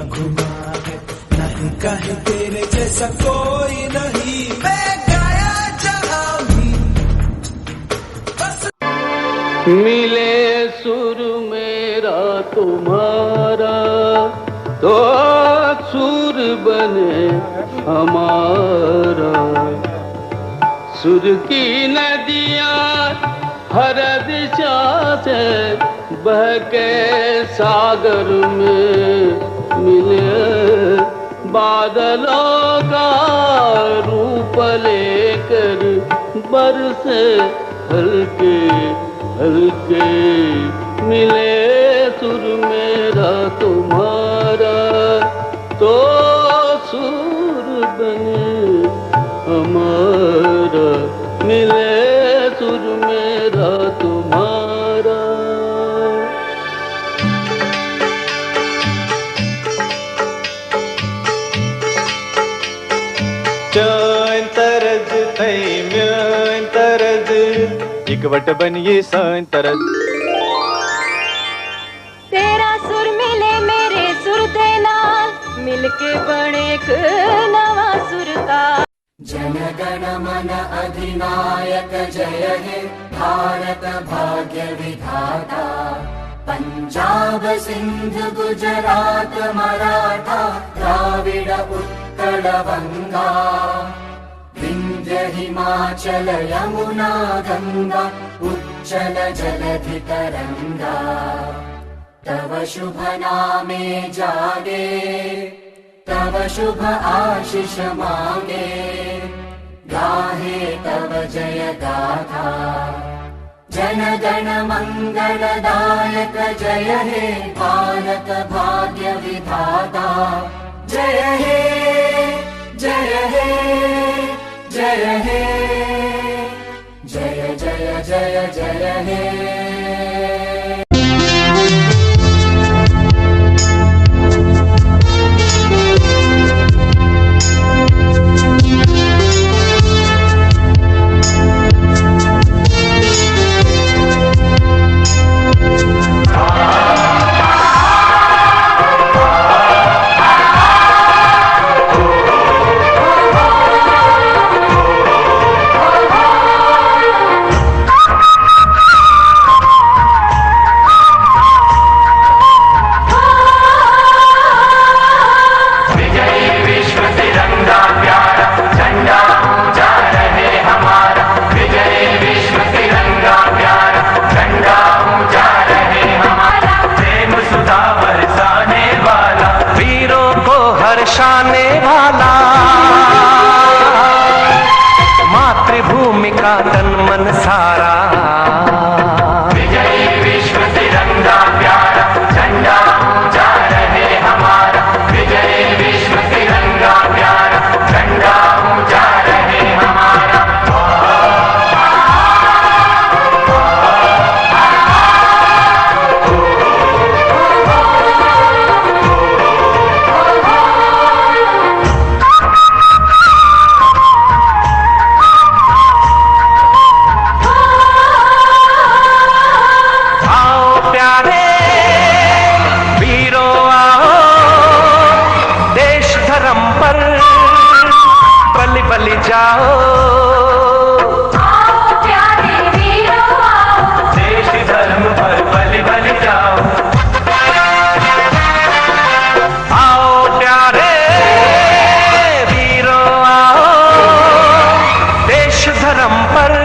घुमा है, नहीं कहीं तेरे जैसा कोई नहीं, मैं गाया जहां भी बस। मिले सुर मेरा तुम्हारा तो सुर बने हमारा। सुर की नदियाँ हर दिशा से बह के सागर में मिले, बादलों का रूप लेकर बरसे हल्के हल्के। मिले सुर मेरा तुम्हारा तो सुर बने हमारा। मिले सुर मेरा तुम्हारा। चैन तरज तई म्यान तरज इकवट बनिए सान तरज। तेरा सुर मिले मेरे सुर दे नाल, मिलके बने एक नवा सुर का। जन गण मन अधिनायक जय हे भारत भाग्य विधाता। पंजाब सिंध गुजरात मराठा द्राविड उत्कल बंगा। विंध्य हिमाचल यमुना गंगा उच्चल जलधि तरंगा। तव शुभ नामे जागे, तव शुभ आशीष मांगे। गाहे तव जय गाथा, जन गण मंगलदायक जय हे भारत भाग्य विधाता। जय हे जय हे जय हे जय जय जय जय हे। दर्शाने वाला मातृभूमि का तन मन सारा। विजयी विश्व तिरंगा प्यारा झंडा ऊंचा रहे हमारा। विजयी विश्व तिरंगा प्यारा झंडा ऊंचा रहे हमारा। बलि जाओ प्यारे वीरों आओ, देश धर्म पर बलि बलि जाओ। आओ प्यारे वीरों आओ, देश धर्म पर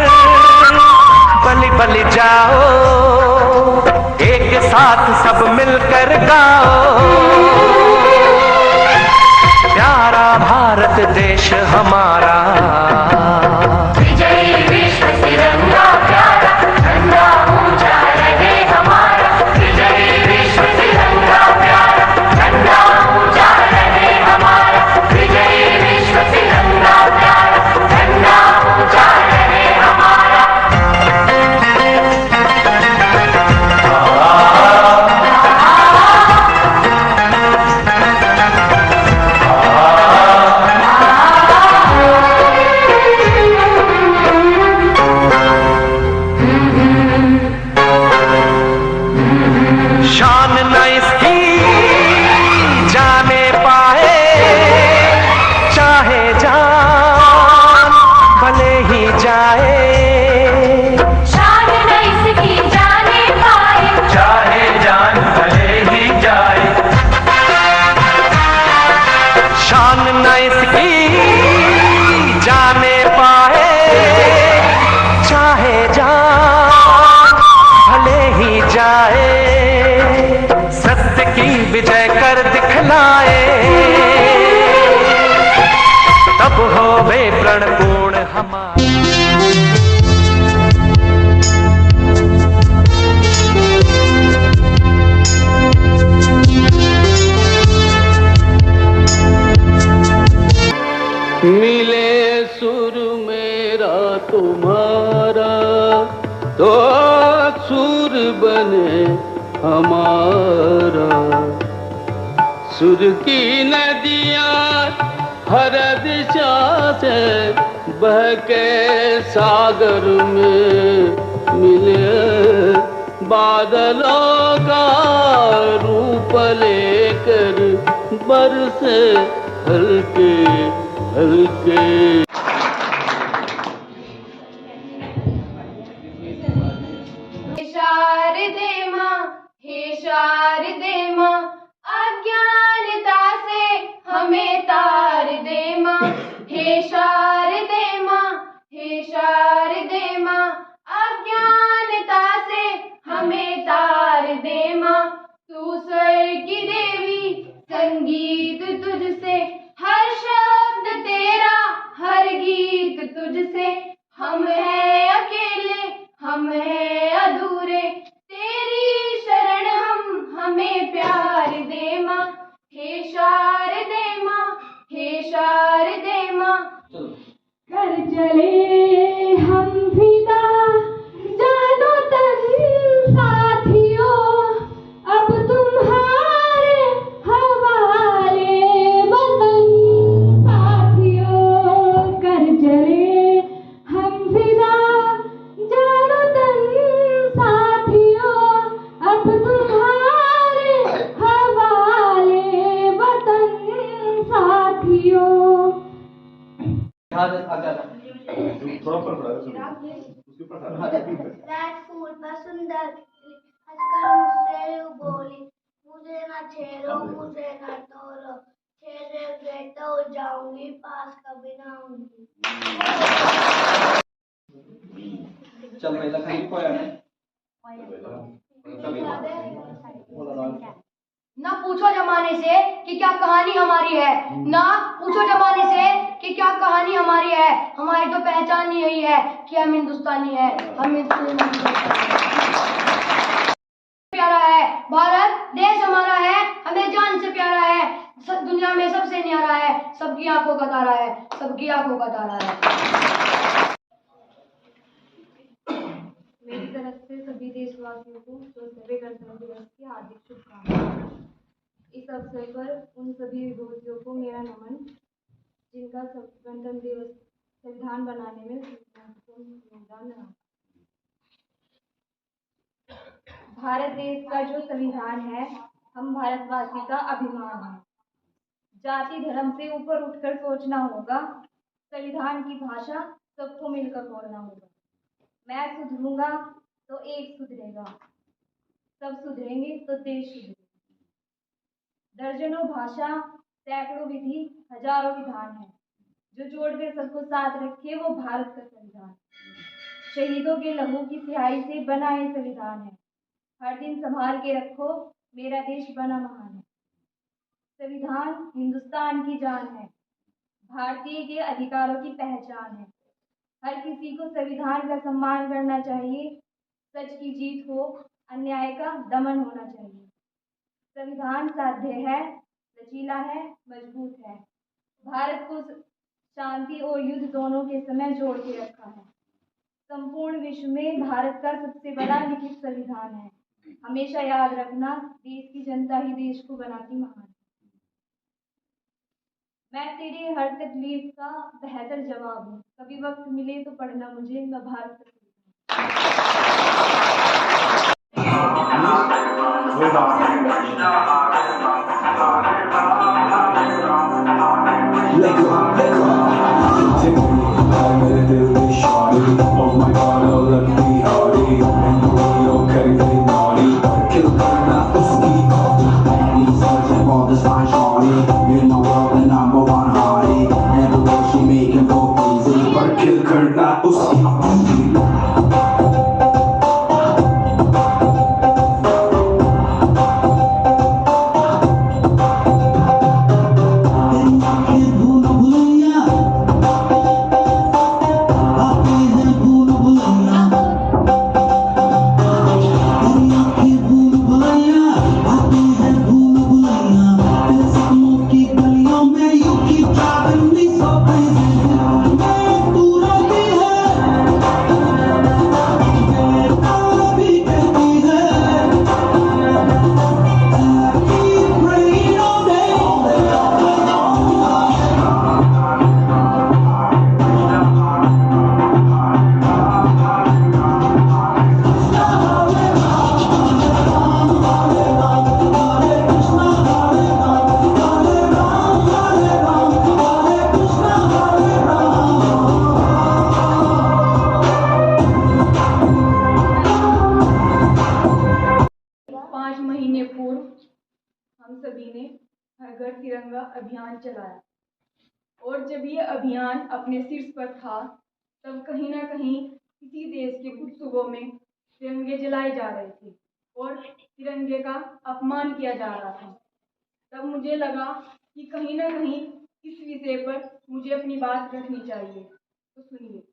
बलि बलि जाओ। एक साथ सब मिलकर गाओ, प्यारा भारत देश हमारा। विजयी विश्व तिरंगा प्यारा झंडा ऊंचा रहे हमारा। विजयी विश्व तिरंगा प्यारा झंडा ऊंचा रहे हमारा। विजयी विश्व तिरंगा प्यारा झंडा ऊंचा रहे हमारा। विजय कर दिखलाए, तब हो वे प्रण पूर्ण हमारे। मिले सुर मेरा तुम्हारा तो सुर बने हमारा। सुर की नदियाँ हर दिशा से बह के सागर में मिले, बादलों का रूप लेकर बरसे हल्के हल्के। शारदे माँ, हे शारदे माँ, अज्ञानता से हमें तार दे माँ। हे शारदे माँ, हे शारदे माँ, अज्ञानता से हमें तार दे माँ। तू स्वर की देवी, संगीत तुझसे, हर शब्द तेरा, हर गीत तुझसे। हम हैं अकेले, हम हैं अधूरे, तेरी शरण हम, हमें प्यार दे माँ। हे शारदे माँ, हे शारदे माँ, कर चले हम फिदा, जानो तन साथियों, अब तुम्हारे हवाले वतन साथियों। कर चले हम फिदा, जानो तन साथियों, अब तुम्हारे हवाले वतन साथियों। फूल पर सुंदर हंसकर मुझसे यूं बोली, मुझे ना छेड़ो, मुझे ना तोड़ो, छेड़े गए तो जाऊंगी, पास कभी ना आऊंगी। चल पहिला खाली पोया ना पूछो जमाने से कि क्या कहानी हमारी है, ना पूछो जमाने से कि क्या कहानी हमारी है। हमारी तो पहचान ही यही है कि हम हिंदुस्तानी है, हम प्यारा है भारत देश हमारा है, हमें जान से प्यारा है, दुनिया में सबसे न्यारा है, सबकी आंखों का तारा है, सबकी आंखों का तारा है। मेरी तरफ से सभी देशवासियों को स्वतंत्रता गणतंत्र दिवस की हार्दिक शुभकामनाएं। इस अवसर पर उन सभी विभूतियों को मेरा नमन जिनका गणतंत्र दिवस संविधान बनाने में महत्वपूर्ण योगदान रहा। भारत देश का जो संविधान है, हम भारतवासी का अभिमान है। जाति धर्म से ऊपर उठकर सोचना होगा, संविधान की भाषा सबको मिलकर बोलना होगा। मैं सुधरूंगा तो एक सुधरेगा, सब सुधरेंगे तो देश सुधरेगा। दर्जनों भाषा, सैकड़ों विधि, हजारों विधान है, जो जोड़कर सबको साथ रखे वो भारत का संविधान। शहीदों के लहू की स्याही से बना ये संविधान है। हर दिन संभाल के रखो, मेरा देश बना महान है। संविधान हिंदुस्तान की जान है, भारतीय के अधिकारों की पहचान है। हर किसी को संविधान का सम्मान करना चाहिए। सच की जीत हो, अन्याय का दमन होना चाहिए। संविधान साध्य है, लचीला है, मजबूत है। भारत को शांति और युद्ध दोनों के समय जोड़ के रखा है। संपूर्ण विश्व में भारत का सबसे बड़ा लिखित संविधान है। हमेशा याद रखना, देश की जनता ही देश को बनाती महान। मैं तेरी हर तकलीफ का बेहतर जवाब हूँ। कभी वक्त मिले तो पढ़ना मुझे, मैं भारत का हम सभी ने हर घर तिरंगा अभियान चलाया और जब ये अभियान अपने शीर्ष पर था तब कहीं ना कहीं किसी देश के कुछ सूबों में तिरंगे जलाए जा रहे थे और तिरंगे का अपमान किया जा रहा था। तब मुझे लगा कि कहीं ना कहीं इस विषय पर मुझे अपनी बात रखनी चाहिए। तो सुनिए।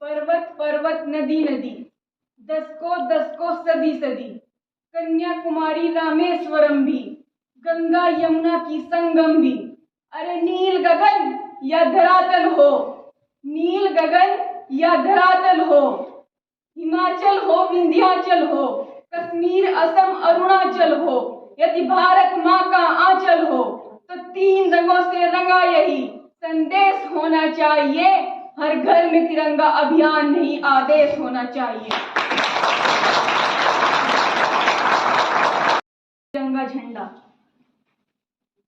पर्वत पर्वत नदी नदी, दशकों सदी सदी, कन्याकुमारी रामेश्वरम भी, गंगा यमुना की संगम भी। अरे नील गगन या धरातल हो, नील गगन या धरातल हो, हिमाचल हो विंध्याचल हो, कश्मीर असम अरुणाचल हो, यदि भारत माँ का आंचल हो, तो 3 रंगों से रंगा यही संदेश होना चाहिए। हर घर में तिरंगा अभियान नहीं आदेश होना चाहिए। तिरंगा झंडा,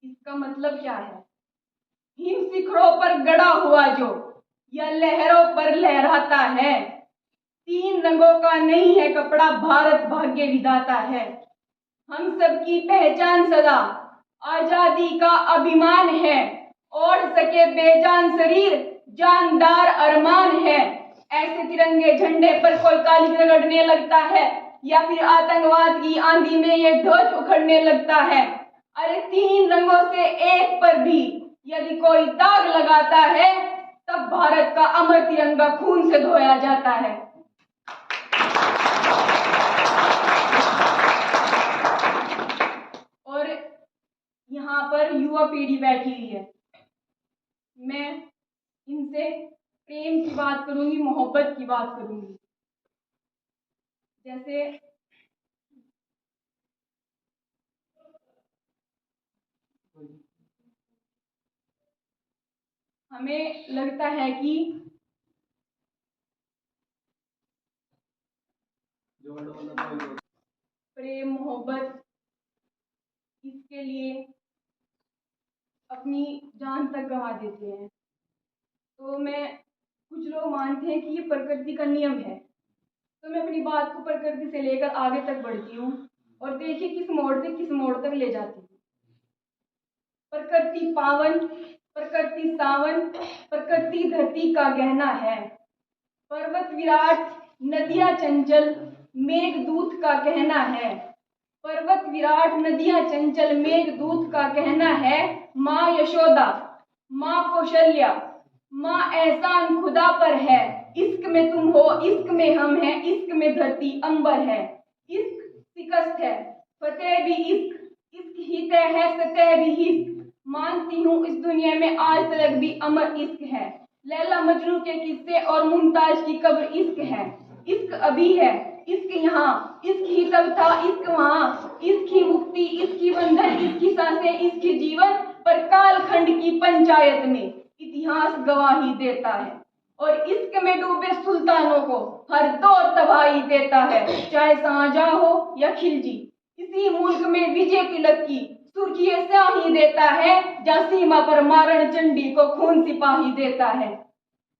इसका मतलब क्या है? हिम शिखरों पर गड़ा हुआ जो या लहरों पर लहराता है, 3 रंगों का नहीं है कपड़ा, भारत भाग्य विधाता है। हम सबकी पहचान सदा आजादी का अभिमान है, ओढ़ सके बेजान शरीर जानदार अरमान है। ऐसे तिरंगे झंडे पर कोई काली रगड़ने लगता है या फिर आतंकवाद की आंधी में ये ध्वज उखड़ने लगता है। अरे 3 रंगों से एक पर भी यदि कोई दाग लगाता है तब भारत का अमर तिरंगा खून से धोया जाता है। और यहाँ पर युवा पीढ़ी बैठी हुई है, मैं इनसे प्रेम की बात करूंगी, मोहब्बत की बात करूंगी। जैसे हमें लगता है कि प्रेम मोहब्बत इसके लिए अपनी जान तक गंवा देते हैं। तो कुछ लोग मानते हैं कि ये प्रकृति का नियम है। तो मैं अपनी बात को प्रकृति से लेकर आगे तक बढ़ती हूँ और देखिए किस मोड़ से किस मोड़ तक ले जाती हूँ। प्रकृति पावन, प्रकृति सावन, प्रकृति धरती का गहना है। पर्वत विराट, नदियाँ चंचल, मेघदूत का कहना है। पर्वत विराट, नदियाँ चंचल, मेघदूत का कहना है। माँ यशोदा, माँ कौशल्या, माँ एहसान खुदा पर है। इश्क में तुम हो, इश्क में हम हैं, इश्क में धरती अंबर है। इश्क शिकस्त है, फतेह भी इश्क, इश्क ही तय है, सतह भी इश्क। मानती हूँ इस दुनिया में आज तक भी अमर इश्क है। लैला मजनू के किस्से और मुमताज की कब्र इश्क है। इश्क अभी है, इश्क यहाँ, इश्क ही तब था, इश्क वहाँ। इश्क ही मुक्ति, इश्क ही बंधन, इश्क की सांसें, इश्क की जीवन। पर कालखंड की पंचायत में इतिहास गवाही देता है और इश्क में डूबे सुल्तानों को हर दौर तबाही देता है। चाहे शाहजहां हो या खिलजी, इसी मुल्क में विजय तिलक की सुर्खी स्याही देता है, जहाँ सीमा पर मारण चंडी को खून सिपाही देता है।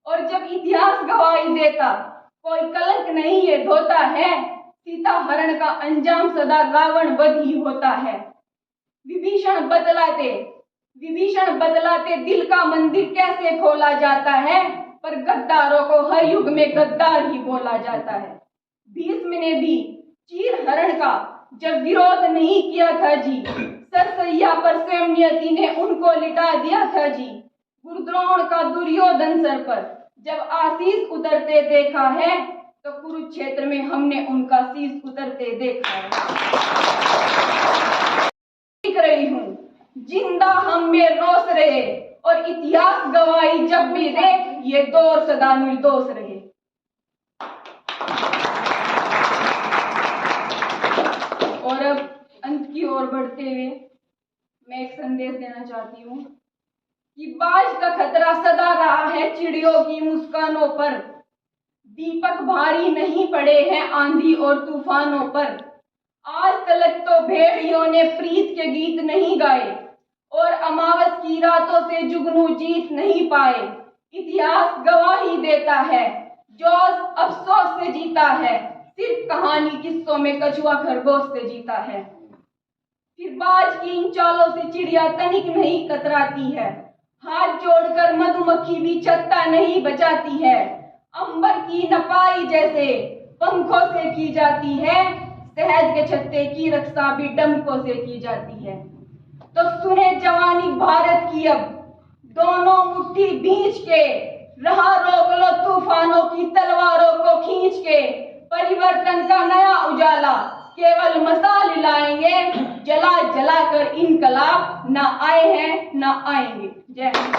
और जब इतिहास गवाही देता कोई कलंक नहीं ये धोता है। सीता हरण का अंजाम सदा रावण वध ही होता है। विभीषण बदलाते दिल का मंदिर कैसे खोला जाता है, पर गद्दारों को हर युग में गद्दार ही बोला जाता है। भीष्म ने भी चीर हरण का जब विरोध नहीं किया था जी, सरसैया पर स्वयं नियति ने उनको लिटा दिया था जी। गुरुद्रोण का दुर्योधन सर पर जब आशीष उतरते देखा है, तो कुरुक्षेत्र में हमने उनका शीश उतरते देखा है। लिख रही हूँ, जिंदा हम में रोष रहे और इतिहास गवाही जब भी दे, ये दौर सदा निर्दोष रहे। और अब अंत की ओर बढ़ते हुए मैं एक संदेश देना चाहती हूँ कि बाज का खतरा सदा रहा है चिड़ियों की मुस्कानों पर। दीपक भारी नहीं पड़े हैं आंधी और तूफानों पर। आज तलक तो भेड़ियों ने प्रीत के गीत नहीं गाए और अमावस की रातों से जुगनू जीत नहीं पाए। इतिहास गवाही देता है, जोश अफसोस से जीता है। सिर्फ कहानी किस्सों में कछुआ खरगोश से जीता है। फिर बाज की इन चालों से चिड़िया तनिक नहीं कतराती है। हाथ जोड़कर मधुमक्खी भी छत्ता नहीं बचाती है। अंबर की नपाई जैसे पंखों से की जाती है। शहद के छत्ते की रक्षा भी डंकों से की जाती है। तो सुने जवानी भारत की अब, दोनों मुट्ठी भींच के, रहा रोक लो तूफानों की तलवारों को खींच के। परिवर्तन का नया उजाला केवल मसाल लाएंगे, जला जला कर इनकलाब ना आए हैं ना आएंगे। जय हिंद।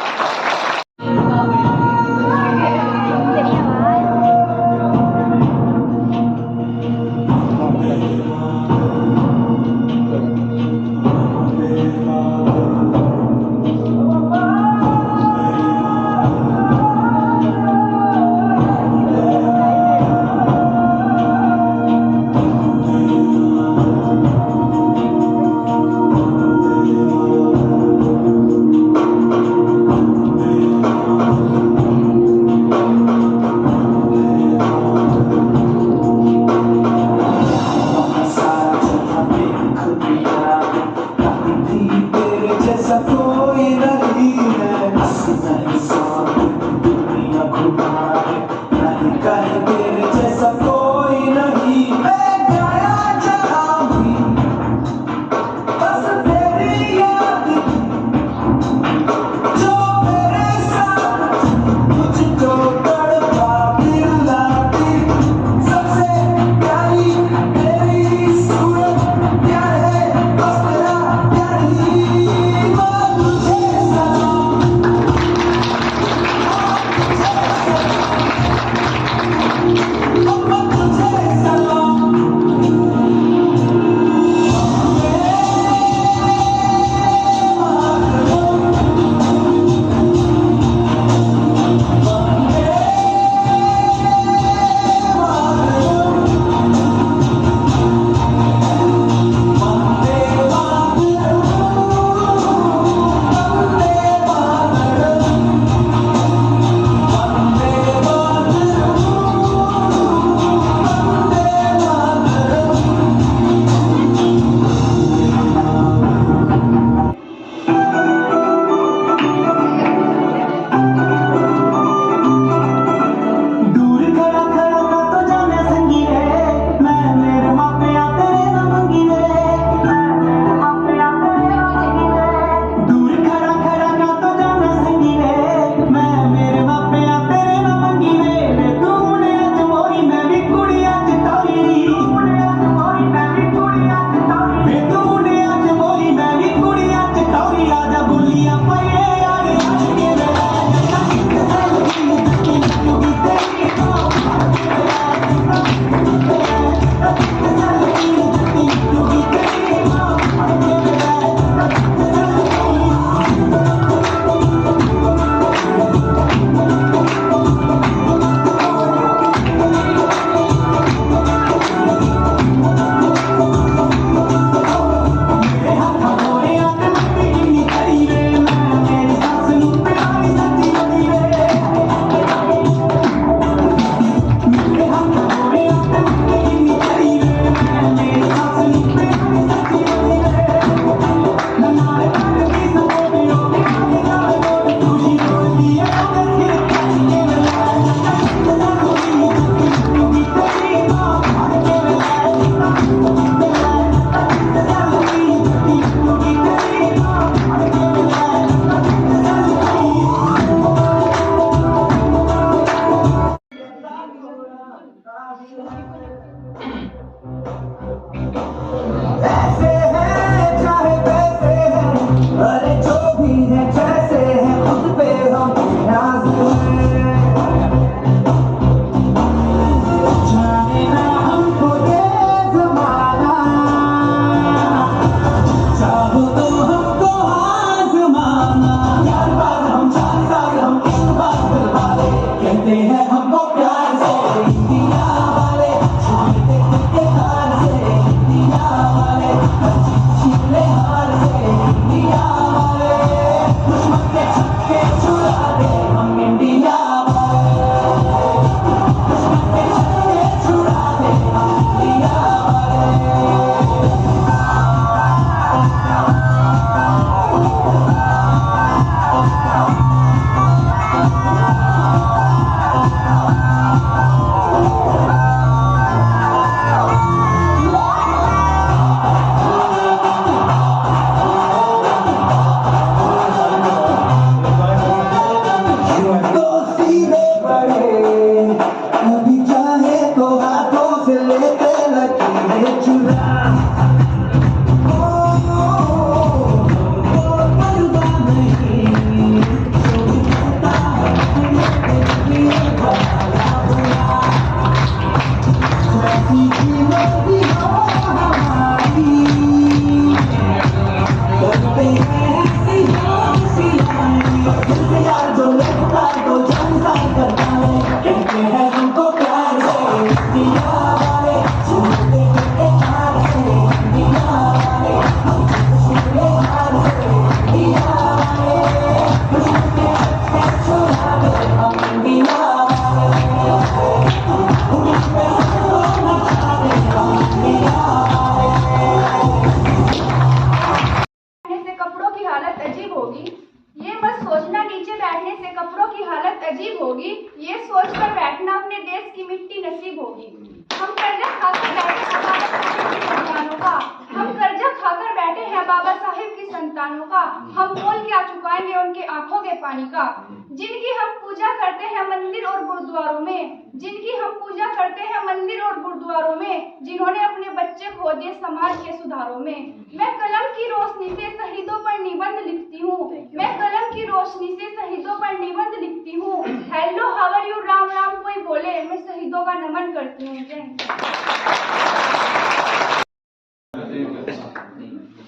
बाबा साहिब की संतानों का हम मोल क्या चुकाएंगे उनके आंखों के पानी का। जिनकी हम पूजा करते हैं मंदिर और गुरुद्वारों में, जिनकी हम पूजा करते हैं मंदिर और गुरुद्वारों में, जिन्होंने अपने बच्चे खो दिए समाज के सुधारों में। मैं कलम की रोशनी से शहीदों पर निबंध लिखती हूँ, मैं कलम की रोशनी से शहीदों पर निबंध लिखती हूँ। Hello how are you Ram Ram कोई बोले, मैं शहीदों का नमन करती हूँ।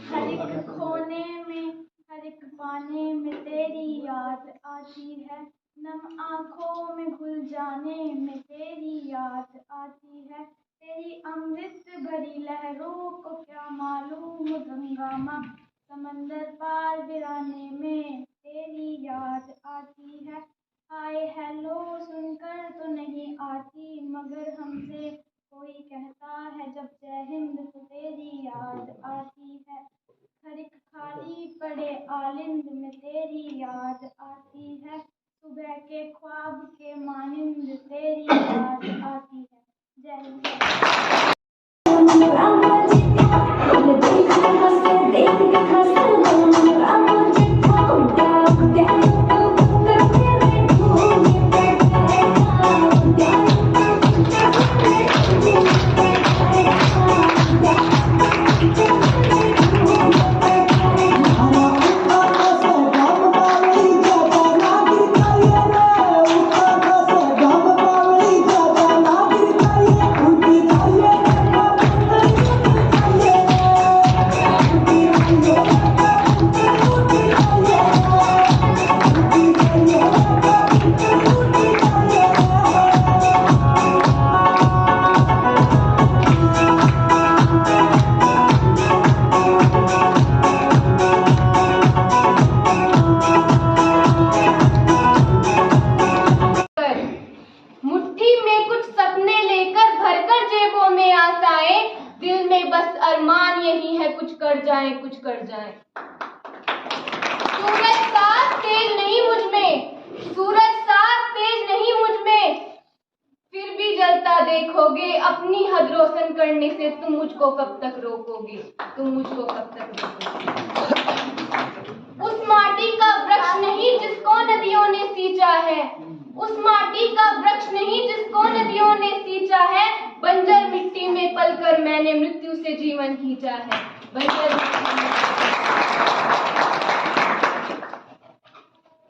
हर एक खोने में हर एक पाने में तेरी याद आती है, नम आँखों में घुल जाने में तेरी याद आती है। तेरी अमृत भरी लहरों को क्या मालूम गंगा माँ, समंदर पार गिराने में तेरी याद आती है। हाय हेलो सुनकर तो नहीं आती, मगर हमसे कोई कहता है जब जय हिंद तो तेरी याद आती है। हर एक खाली पड़े आलिंद में तेरी याद आती है, सुबह के ख्वाब के मानिंद तेरी याद आती है। जय हिंद। कुछ कर जाए। सूरज सा तेज नहीं मुझ में, सूरज सा तेज नहीं मुझ में, फिर भी जलता देखोगे। अपनी हद रोशन करने से तुम मुझको कब तक रोकोगे, तुम मुझको कब तक रोकोगे। उस माटी का वृक्ष नहीं जिसको नदियों ने सींचा है, उस माटी का वृक्ष नहीं जिसको नदियों ने सींचा है। बंजर मिट्टी में पलकर मैंने मृत्यु से जीवन खींचा है।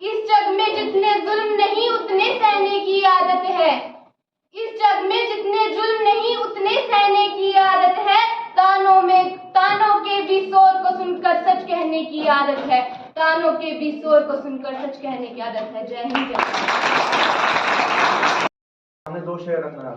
इस जग में जितने जुल्म नहीं उतने सहने की आदत है, इस जग में जितने जुल्म नहीं उतने सहने की आदत है। तानों के भी शोर को सुनकर सच कहने की आदत है, तानों के भी शोर को सुनकर सच कहने की आदत है। जय हिंद। हमें 2 शेर रखना है।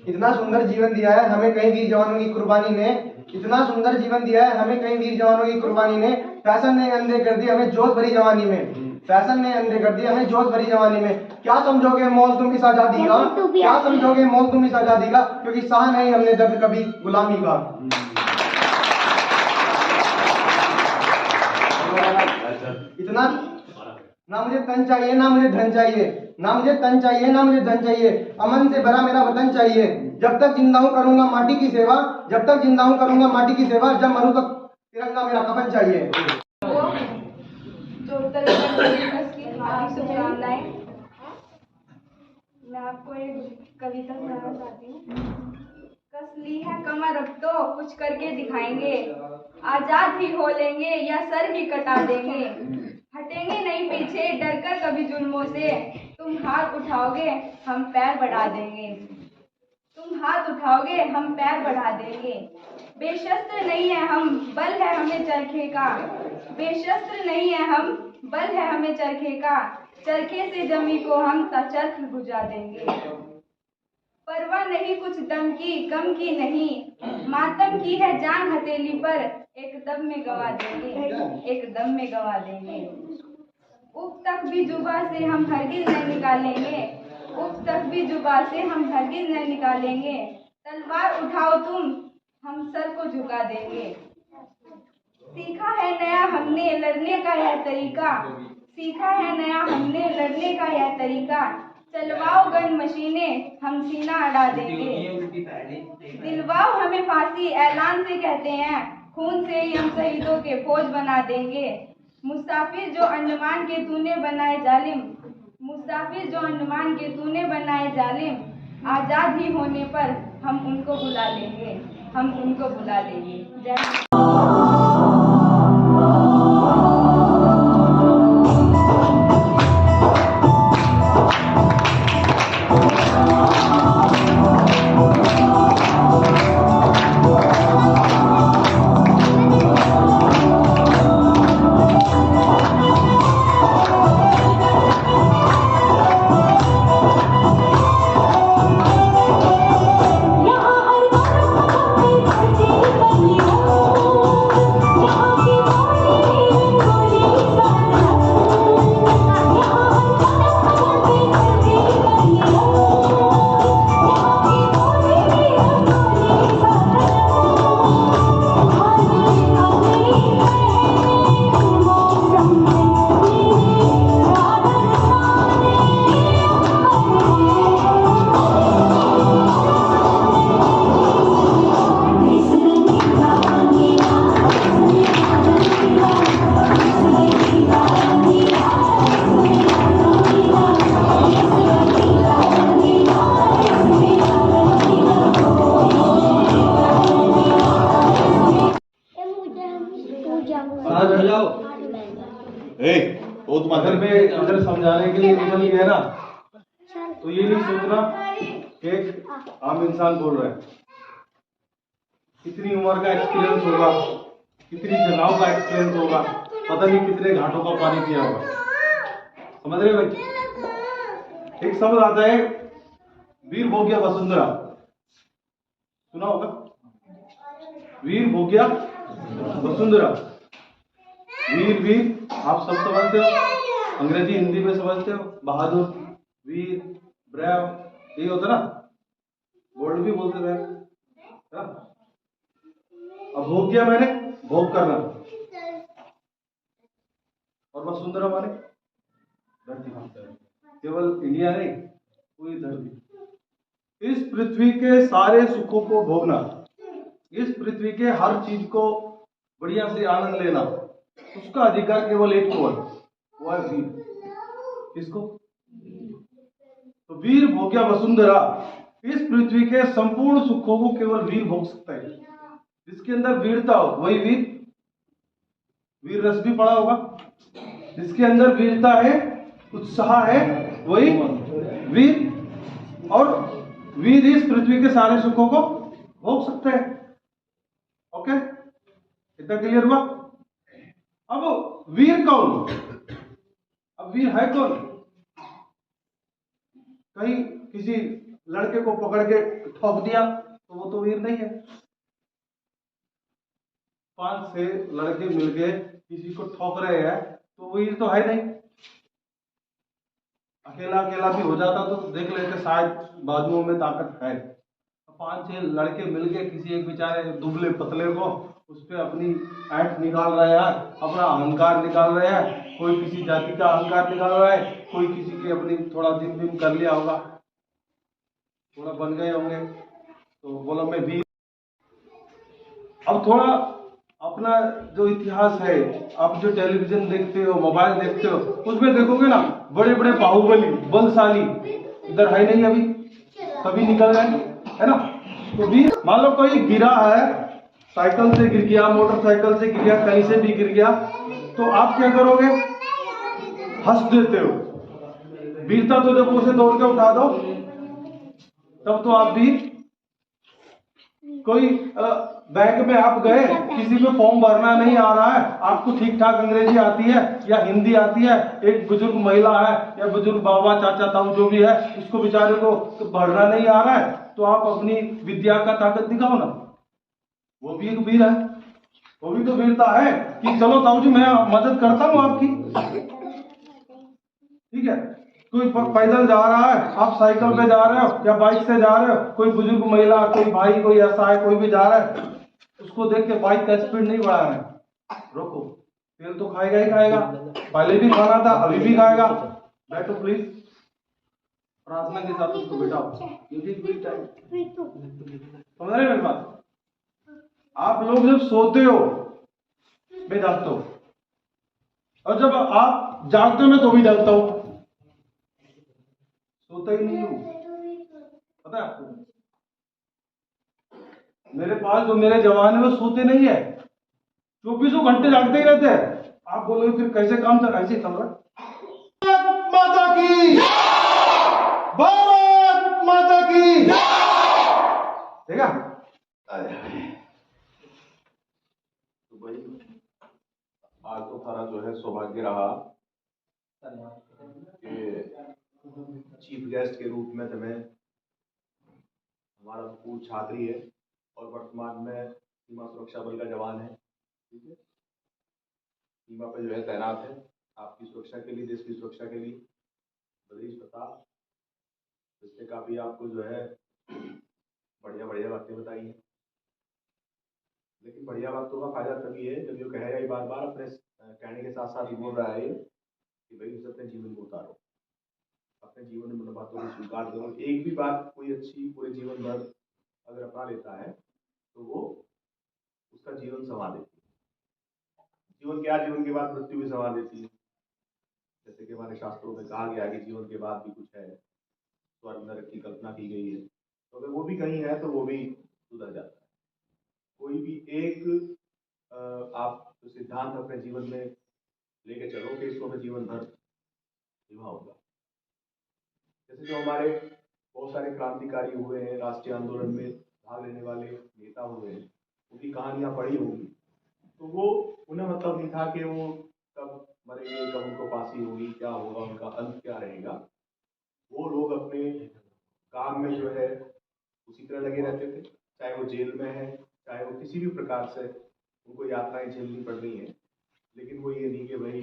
इतना सुंदर जीवन दिया है हमें कई वीर जवानों की कुर्बानी ने, इतना सुंदर जीवन दिया है हमें कई वीर जवानों की कुर्बानी ने। फैशन ने अंधे कर दी हमें जोश भरी जवानी में, फैशन ने अंधे कर दी हमें जोश भरी जवानी में। क्या समझोगे मोल तुम इस आजादी का, क्या समझोगे मोल तुम इस आजादी का, क्योंकि सहा नहीं हमने दर्द कभी गुलामी का। इतना ना मुझे तन चाहिए ना मुझे धन चाहिए, ना मुझे तन चाहिए ना मुझे धन चाहिए, अमन से भरा मेरा वतन चाहिए। जब तक जिंदा हूँ करूंगा माटी की सेवा, जब तक जिंदा हूँ करूंगा माटी की सेवा, जब मरूं तक तिरंगा मेरा कफन चाहिए। जो उत्तर की हार्दिक शुभकामनाएं। मैं आपको एक कविता सुनाना चाहती हूँ। कस ली है कमर अब तो कुछ करके दिखाएंगे, आजाद भी हो लेंगे या सर भी कटा देंगे। हटेंगे नहीं पीछे डर कर कभी जुल्मों से, तुम हाथ उठाओगे हम पैर बढ़ा देंगे, तुम हाथ उठाओगे हम पैर बढ़ा देंगे। बेशस्त्र नहीं है हम बल है हमें चरखे का, बेशस्त्र नहीं है हम बल है हमें चरखे का, चरखे से जमी को हम चरख बुझा देंगे। परवाह नहीं कुछ दम की गम की नहीं, मातम की है जान हथेली पर, एक दम में गवा देंगे, एक दम में गवा देंगे। उप तक भी जुबा से हम हरगिज नहीं निकालेंगे, उप तक भी जुबा से हम हरगिज नहीं निकालेंगे। तलवार उठाओ तुम हम सर को झुका देंगे। सीखा है नया हमने लड़ने का यह तरीका, सीखा है नया हमने लड़ने का यह तरीका। चलवाओ गन मशीनें हम सीना अड़ा देंगे, दिलवाओ हमें फांसी ऐलान से कहते हैं, खून से ही हम शहीदों के फौज बना देंगे। मुसाफिर जो अंडमान के तूने बनाए जालिम, मुसाफिर जो अंडमान के तूने बनाए जालिम, आजाद ही होने पर हम उनको बुला लेंगे, हम उनको बुला लेंगे। जय अगर मैं इधर समझाने के लिए निकल गया ना तो ये नहीं सोचना कि एक आम इंसान बोल रहा है। कितनी उम्र का एक्सपीरियंस होगा, कितनी जगहों का एक्सपीरियंस होगा, पता नहीं कितने घाटों का पानी पिया होगा। समझ रहे भाई? एक शब्द आता है वीर भोग्या वसुंधरा, सुना होगा? वीर भोग्या वसुंधरा, वीर वीर आप सब समझते हो, अंग्रेजी हिंदी में समझते हो। बहादुर, वीर, ब्रेव, यही होता ना, बोल्ड भी बोलते थे। अब भोग्या मैंने भोग करना, और वसुंधरा माने धरती। केवल इंडिया नहीं, पूरी धरती। इस पृथ्वी के सारे सुखों को भोगना, इस पृथ्वी के हर चीज को बढ़िया से आनंद लेना, उसका अधिकार केवल एक को है, वो है वीर। किसको? तो वीर भोग्या वसुंधरा, इस पृथ्वी के संपूर्ण सुखों को केवल वीर भोग सकता है। जिसके अंदर वीरता हो वही वीर। वीर रस भी पड़ा होगा। जिसके अंदर वीरता है, उत्साह है, वही वीर। और वीर इस पृथ्वी के सारे सुखों को भोग सकते हैं। ओके, इतना क्लियर हुआ? अब वीर कौन? अब वीर है कौन? कहीं किसी लड़के को पकड़ के ठोक दिया तो वो तो वीर नहीं है। 5-6 लड़के मिलके किसी को ठोक रहे हैं तो वीर तो है नहीं। अकेला अकेला भी हो जाता तो देख लेते, शायद बाजुओं में ताकत है। 5-6 लड़के मिलके किसी एक बेचारे दुबले पतले को उस पर अपनी ऐंठ निकाल रहे हैं, अपना अहंकार निकाल रहे हैं। कोई किसी जाति का अहंकार निकाल रहा है, कोई किसी की अपनी थोड़ा जिम विम कर लिया होगा, थोड़ा बन गए होंगे तो बोला मैं वीर। अब थोड़ा अपना जो इतिहास है, आप जो टेलीविजन देखते हो, मोबाइल देखते हो, उसमें देखोगे ना बड़े बड़े बाहुबली बलशाली इधर है नहीं, अभी सभी निकल गए, है ना। तो वीर, मान लो कोई गिरा है, साइकिल से गिर गया, मोटरसाइकिल से गिर गया, कहीं से भी गिर गया, तो आप क्या करोगे? हंस देते हो। वीरता तो जब उसे दौड़ के उठा दो तब तो आप वीर। कोई बैंक में आप गए, किसी को फॉर्म भरना नहीं आ रहा है, आपको ठीक ठाक अंग्रेजी आती है या हिंदी आती है, एक बुजुर्ग महिला है या बुजुर्ग बाबा चाचा ताऊ जो भी है, उसको बेचारे को भरना नहीं आ रहा है, तो आप अपनी विद्या का ताकत दिखाओ ना, वो भी एक वीर है। वो भी तो वीरता है कि चलो ताऊ जी मैं मदद करता हूँ आपकी। ठीक है, कोई पैदल जा रहा है, आप साइकिल पे जा रहे हो या बाइक से जा रहे हो, कोई बुजुर्ग महिला, कोई भाई, कोई ऐसा है, कोई भी जा रहा है, उसको देख के बाइक का स्पीड नहीं बढ़ा रहे, रोको। तेल तो खाएगा ही खाएगा, पहले भी खाना था, अभी भी खाएगा। बैठो प्लीज, प्रार्थना के साथ उसको बिठाओ। समझ रहे मेरी बात? आप लोग जब सोते हो मैं जागता हूं, और जब आप जागते हो मैं तो भी जागता हूं। सोता ही नहीं हूं, पता है आपको। मेरे पास जो मेरे जवान है वो सोते नहीं है, 24 घंटे जागते ही रहते हैं। आप बोलोगे फिर कैसे काम चल, ऐसे चल रहा है। भारत माता की, भारत माता की। देखा तो भाई, आज तो थारा जो है सौभाग्य रहा कि चीफ गेस्ट के रूप में तुम्हें, हमारा पूर्व छात्री है और वर्तमान में सीमा सुरक्षा बल का जवान है, ठीक है, सीमा पर जो है तैनात है आपकी सुरक्षा के लिए, देश की सुरक्षा के लिए। बद्रीश प्रताप, इसने काफी आपको जो है बढ़िया बढ़िया बातें बताई हैं, लेकिन बढ़िया बातों का फायदा तभी है जब जो कहेगा ही बार बार, अपने कहने के साथ साथ ही बोल रहा है कि भाई उसे अपने जीवन में उतारो, अपने जीवन में बातों को स्वीकार करो। एक भी बात कोई अच्छी पूरे जीवन भर अगर अपना लेता है तो वो उसका जीवन संवार देती है। जीवन क्या, जीवन के बाद मृत्यु भी संवार देती है। जैसे कि हमारे शास्त्रों में कहा गया है कि जीवन के बाद भी कुछ है, स्वर्ग नरक की कल्पना की गई है, तो अगर वो भी कहीं है तो वो भी सुधर जाता है। कोई भी एक आप तो सिद्धांत अपने जीवन में लेके चलो कि इसको मैं जीवन भर निभाऊंगा। जैसे जो हमारे बहुत सारे क्रांतिकारी हुए हैं, राष्ट्रीय आंदोलन में भाग लेने वाले नेता हुए हैं, उनकी कहानियां पढ़ी होंगी, तो वो उन्हें मतलब नहीं था कि वो कब मरेंगे, कब उनको फांसी होगी, क्या होगा, उनका अंत क्या रहेगा। वो लोग अपने काम में जो है उसी तरह लगे रहते थे, चाहे वो जेल में है, चाहे वो किसी भी प्रकार से उनको यात्राएं झेलनी पड़ रही हैं, लेकिन वो ये नहीं कि भाई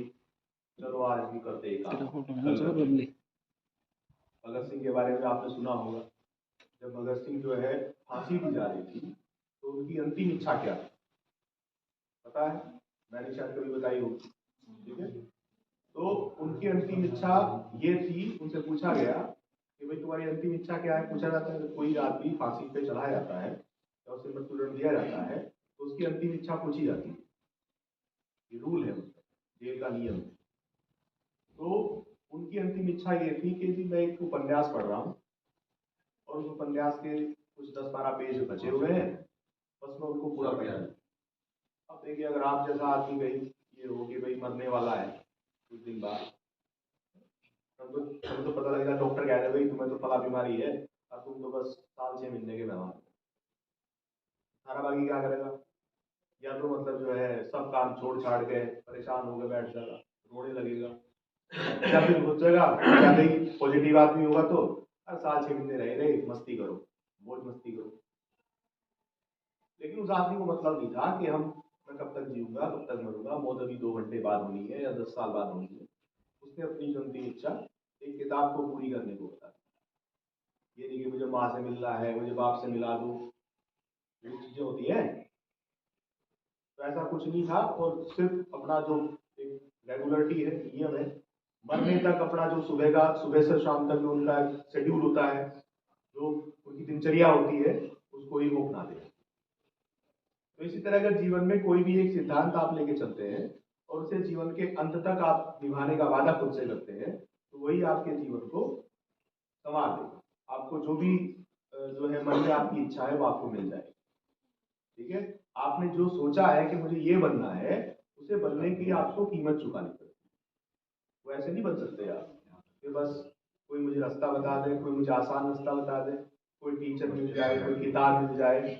चलो आज भी करते एक काम। भगत सिंह के बारे में आपने सुना होगा, जब भगत सिंह जो है फांसी दी जा रही थी तो उनकी अंतिम इच्छा क्या थी पता है, मैंने शायद कभी बताई होगी, ठीक है। तो उनकी अंतिम इच्छा ये थी, उनसे पूछा गया कि भाई तुम्हारी अंतिम इच्छा क्या है। पूछा जाता है कि कोई आदमी फांसी पे चढ़ाया जाता है या उसे मृत्युदंड दिया जाता है तो उसकी अंतिम इच्छा पूछी जाती है, ये रूल है उसका, जेल का नियम है। तो उनकी अंतिम इच्छा ये थी कि जी मैं एक उपन्यास पढ़ रहा हूँ और उस उपन्यास के कुछ 10-12 पेज बचे हुए हैं, बस मैं उनको पूरा पढ़ लूँ। अब देखिए, अगर आप जैसा आदमी कहीं ये हो कि भाई मरने वाला है कुछ दिन बाद, तब तो पता लगेगा, डॉक्टर कह रहे भाई तुम्हें तो फला बीमारी है और तुम तो बस 7-6 महीने के मेहमान। सारा बाकी क्या करेगा, या तो मतलब जो है सब काम छोड़ छाड़ के परेशान होकर बैठ जाएगा, रोने लगेगा, या फिर सोचेगा भाई पॉजिटिव आदमी होगा तो हर 7-6 महीने रहे मस्ती करो, बहुत मस्ती करो। लेकिन उस आदमी को मतलब नहीं था कि मैं कब तक जीऊंगा, कब तक मरूंगा, मौत अभी 2 घंटे बाद होनी है या 10 साल बाद होनी है। उसने अपनी जो अंतिम इच्छा एक किताब को पूरी करने को बता, ये नहीं कि मुझे माँ से मिलना है, मुझे बाप से मिला दो, ये चीजें होती हैं, तो ऐसा कुछ नहीं था। और सिर्फ अपना जो एक रेगुलरिटी है, नियम है, मरने तक अपना जो सुबह से शाम तक जो उनका शेड्यूल होता है, जो उनकी दिनचर्या होती है, उसको ही वो अपना दे। तो इसी तरह अगर जीवन में कोई भी एक सिद्धांत आप लेके चलते हैं और उसे जीवन के अंत तक आप निभाने का वादा खुद से करते हैं, तो वही आपके जीवन को संवार देगा। आपको जो भी जो है मन में आपकी इच्छा है वो आपको मिल जाएगी, ठीक है। आपने जो सोचा है कि मुझे ये बनना है, उसे बनने की आपको कीमत चुकानी पड़ेगी। वो ऐसे नहीं बन सकते आप कि बस कोई मुझे रास्ता बता दे, कोई मुझे आसान रास्ता बता दे, कोई टीचर मिल जाए, कोई किताब मिल जाए,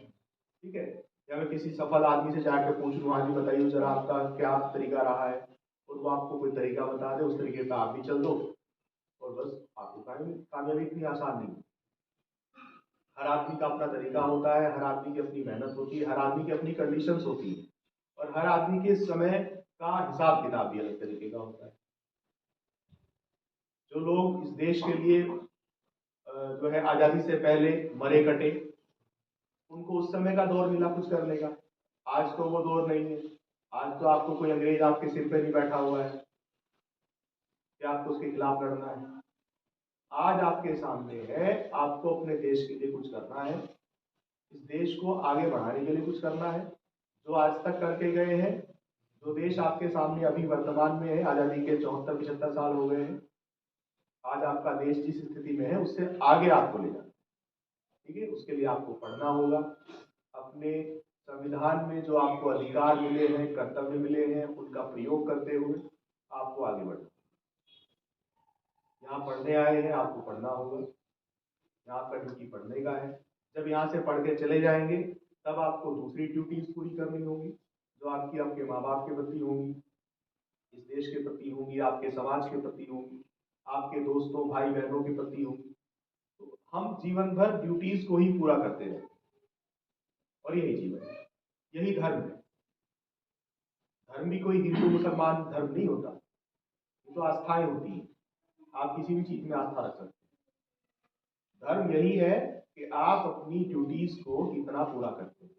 ठीक है, या मैं किसी सफल आदमी से जाकर पूछूं, हाँ जी बताइए जरा आपका क्या तरीका रहा है, और वो आपको कोई तरीका बता दे, उस तरीके का आप भी चल दो और बस आपको कामयाबी इतनी आसान नहीं। हर आदमी का अपना तरीका होता है, हर आदमी की अपनी मेहनत होती है, हर आदमी की अपनी कंडीशंस होती है, और हर आदमी के समय का हिसाब किताब भी अलग तरीके का होता है। जो लोग इस देश के लिए जो है आज़ादी से पहले मरे कटे, उनको उस समय का दौर मिला कुछ करने का। आज तो वो दौर नहीं है। आज तो आपको कोई अंग्रेज आपके सिर पे नहीं बैठा हुआ है कि आपको उसके खिलाफ लड़ना है। आज आपके सामने है, आपको अपने देश के लिए कुछ करना है, इस देश को आगे बढ़ाने के लिए कुछ करना है, जो आज तक करके गए हैं, जो देश आपके सामने अभी वर्तमान में है, आज़ादी के 74-75 साल हो गए हैं, आज आपका देश जिस स्थिति में है उससे आगे आपको ले जाना, ठीक है। उसके लिए आपको पढ़ना होगा, अपने संविधान में जो आपको अधिकार मिले हैं, कर्तव्य मिले हैं, उनका प्रयोग करते हुए आपको आगे बढ़ना। यहाँ पढ़ने आए हैं, आपको पढ़ना होगा, यहाँ का ड्यूटी पढ़ने का है। जब यहाँ से पढ़ के चले जाएंगे तब आपको दूसरी ड्यूटीज पूरी करनी होगी, जो आपकी आपके माँ बाप के प्रति होंगी, इस देश के प्रति होंगी, आपके समाज के प्रति होंगी, आपके दोस्तों भाई बहनों के प्रति होंगी। तो हम जीवन भर ड्यूटीज को ही पूरा करते रहेंगे और यही जीवन है, यही धर्म है। धर्म भी कोई हिंदू मुसलमान धर्म नहीं होता, ये तो आस्थाएं होती हैं। आप किसी भी चीज में आस्था रख सकते हैं। धर्म यही है कि आप अपनी ड्यूटीज को कितना पूरा करते हैं।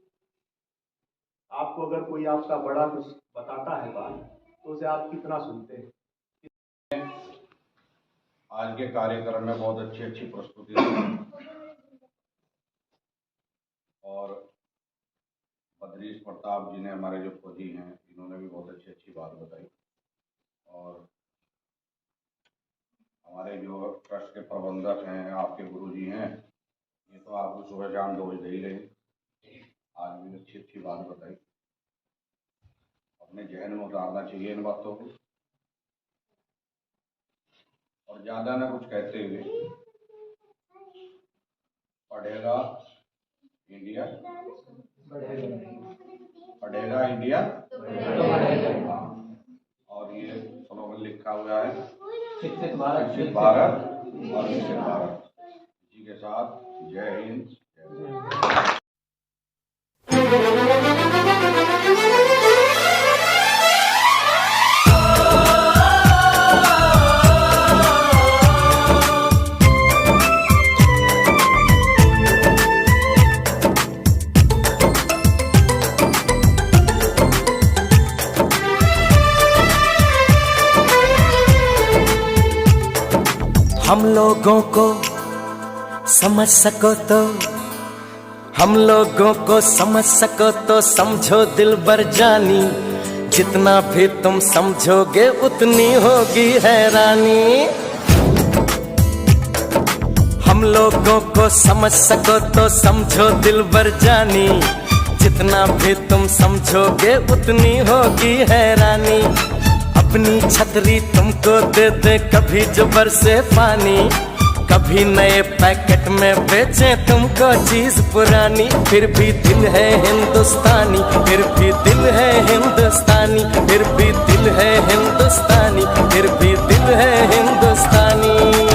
आपको अगर कोई आपका बड़ा कुछ बताता है बात, तो उसे आप कितना सुनते हैं। आज के कार्यक्रम में बहुत अच्छी प्रस्तुति और बद्रीश प्रताप जी ने, हमारे जो फौजी हैं, इन्होंने भी बहुत अच्छी बात बताई। और हमारे जो ट्रस्ट के प्रबंधक हैं, आपके गुरुजी हैं, ये तो आपको सुबह शाम डोज दे ही रहे, आज भी अच्छी बात बताई। अपने जहन में उतारना चाहिए इन बातों को, और ज़्यादा ना कुछ कहते हुए, पढ़ेगा इंडिया, पढ़ेगा इंडिया, और ये स्लोगन लिखा हुआ है, शिक्षित भारत और विकसित भारत। इसी के साथ जय हिंद, हम लोगों को समझ सको तो, हम लोगों को समझ सको तो समझो दिलबर जानी, जितना भी तुम समझोगे उतनी होगी हैरानी। हम लोगों को समझ सको तो समझो दिलबर जानी, जितना भी तुम समझोगे उतनी होगी हैरानी। अपनी छतरी तुमको दे दे कभी जो बरसे पानी, कभी नए पैकेट में बेचे तुमको चीज पुरानी, फिर भी दिल है हिंदुस्तानी, फिर भी दिल है हिंदुस्तानी, फिर भी दिल है हिंदुस्तानी, फिर भी दिल है हिंदुस्तानी।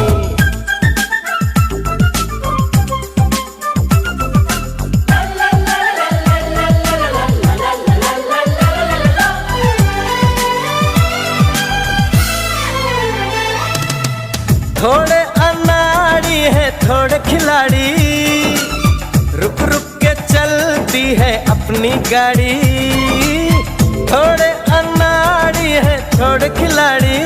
थोड़े अनाड़ी है थोड़े खिलाड़ी, रुक रुक के चलती है अपनी गाड़ी। थोड़े अनाड़ी है थोड़े खिलाड़ी,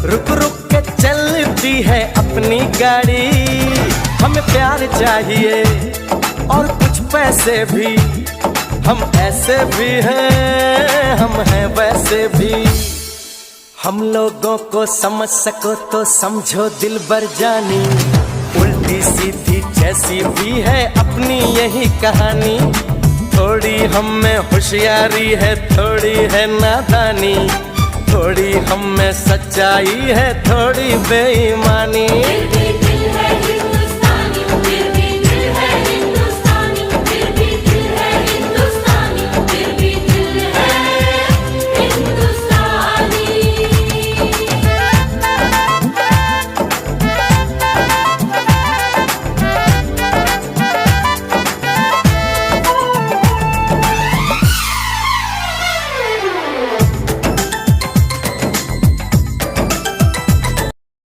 रुक रुक के चलती है अपनी गाड़ी। हमें प्यार चाहिए और कुछ पैसे भी, हम ऐसे भी हैं, हम हैं वैसे भी। हम लोगों को समझ सको तो समझो दिलबर जानी, उल्टी सीधी जैसी भी है अपनी यही कहानी। थोड़ी हम में होशियारी है, थोड़ी है नादानी, थोड़ी हम में सच्चाई है, थोड़ी बेईमानी।